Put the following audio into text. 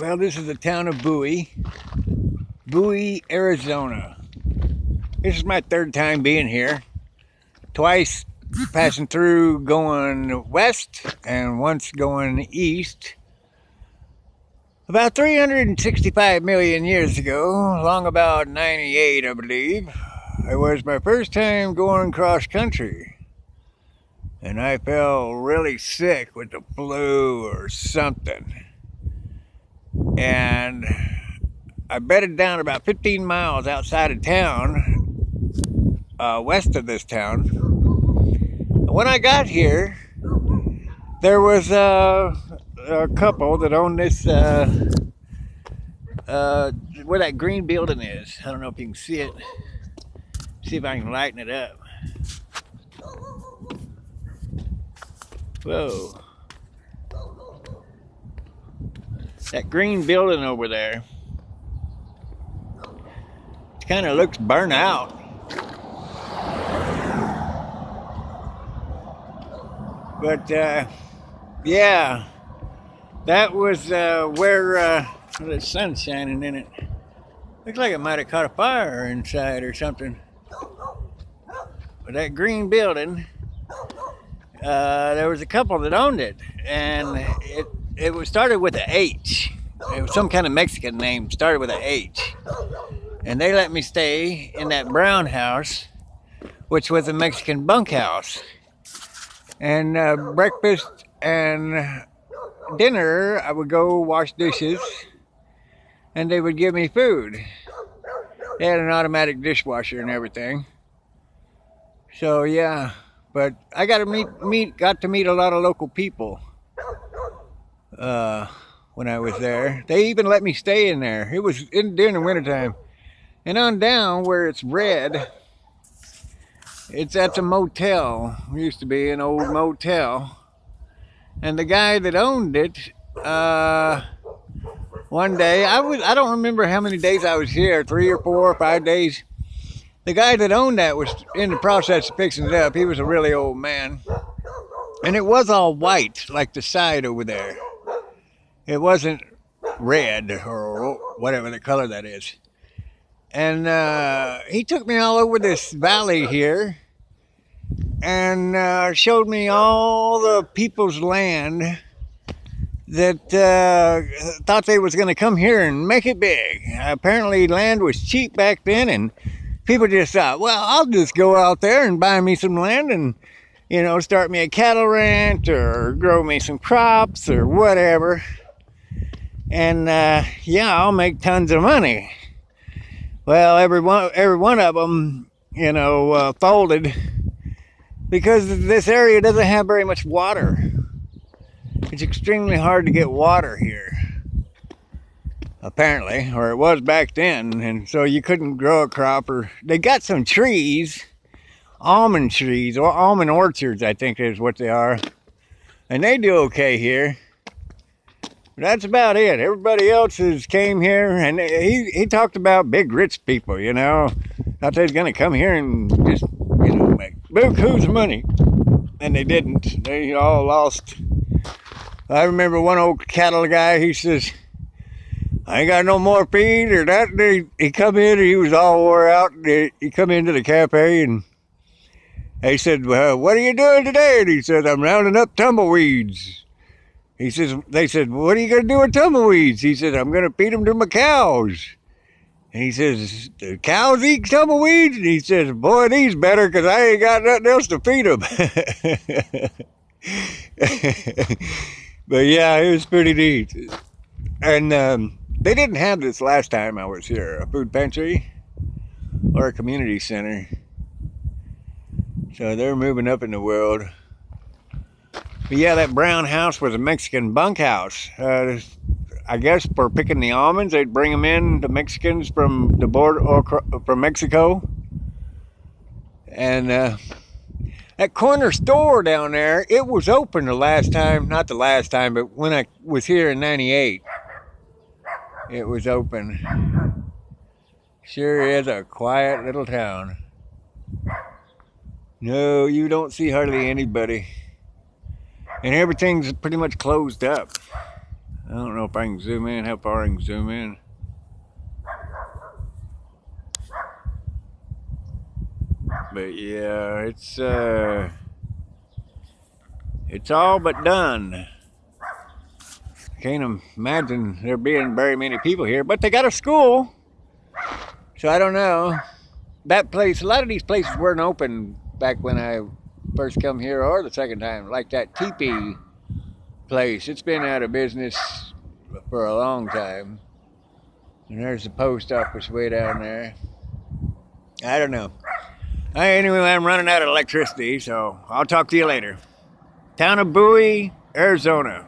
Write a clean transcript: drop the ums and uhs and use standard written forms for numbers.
Well, this is the town of Bowie, Arizona. This is my third time being here. Twice passing through going west and once going east. About 365 million years ago, long about 98, I believe, it was my first time going cross country. And I fell really sick with the flu or something. And I bedded down about 15 miles outside of town, west of this town. When I got here, there was a couple that owned this, where that green building is. I don't know if you can see it. See if I can lighten it up. Whoa. That green building over there. It kind of looks burnt out. But yeah, that was where the sun's shining in it. Looks like it might have caught a fire inside or something. But that green building, there was a couple that owned it, and it was started with an H. It was some kind of Mexican name, started with an H. And they let me stay in that brown house, which was a Mexican bunkhouse. And breakfast and dinner, I would go wash dishes, and they would give me food. They had an automatic dishwasher and everything. So yeah, but I got to meet a lot of local people when I was there. They even let me stay in there. It was during the wintertime. And on down where it's red, that's a motel. It used to be an old motel. And the guy that owned it, one day, I don't remember how many days I was here, 3 or 4 or 5 days. The guy that owned that was in the process of fixing it up. He was a really old man. And it was all white, like the side over there. It wasn't red or whatever the color that is. And he took me all over this valley here and showed me all the people's land that thought they was going to come here and make it big. Apparently land was cheap back then, and people just thought, well, I'll just go out there and buy me some land and, start me a cattle ranch or grow me some crops or whatever. And yeah, I'll make tons of money. Well, every one of them, folded because this area doesn't have very much water. It's extremely hard to get water here, apparently, or it was back then, and so you couldn't grow a crop. Or they got some trees, almond trees, or almond orchards, I think is what they are, and they do okay here. But that's about it. Everybody else came here, and he talked about big rich people, thought they was gonna come here and just, make buku's money, and they didn't. They all lost. I remember one old cattle guy, he says, I ain't got no more feed or that. He come in, he was all wore out. He come into the cafe and he said, well, what are you doing today? And he said, I'm rounding up tumbleweeds. He says, they said, what are you going to do with tumbleweeds? He said, I'm going to feed them to my cows. And he says, the cows eat tumbleweeds? And he says, boy, these better because I ain't got nothing else to feed them. But yeah, it was pretty neat. And they didn't have this last time I was here, a food pantry or a community center. So they're moving up in the world. But yeah, that brown house was a Mexican bunkhouse. I guess for picking the almonds, they'd bring them in, the Mexicans from the border or from Mexico. And that corner store down there, it was open the last time, not the last time, but when I was here in 98, it was open. Sure is a quiet little town. No, you don't see hardly anybody. And everything's pretty much closed up. I don't know if I can zoom in, how far I can zoom in. But yeah, it's all but done. Can't imagine there being very many people here, but they got a school. So I don't know. That place, a lot of these places weren't open back when I first come here or the second time. Like that teepee place, it's been out of business for a long time. And there's the post office way down there. I don't know. Anyway, I'm running out of electricity, so I'll talk to you later. Town of Bowie, Arizona.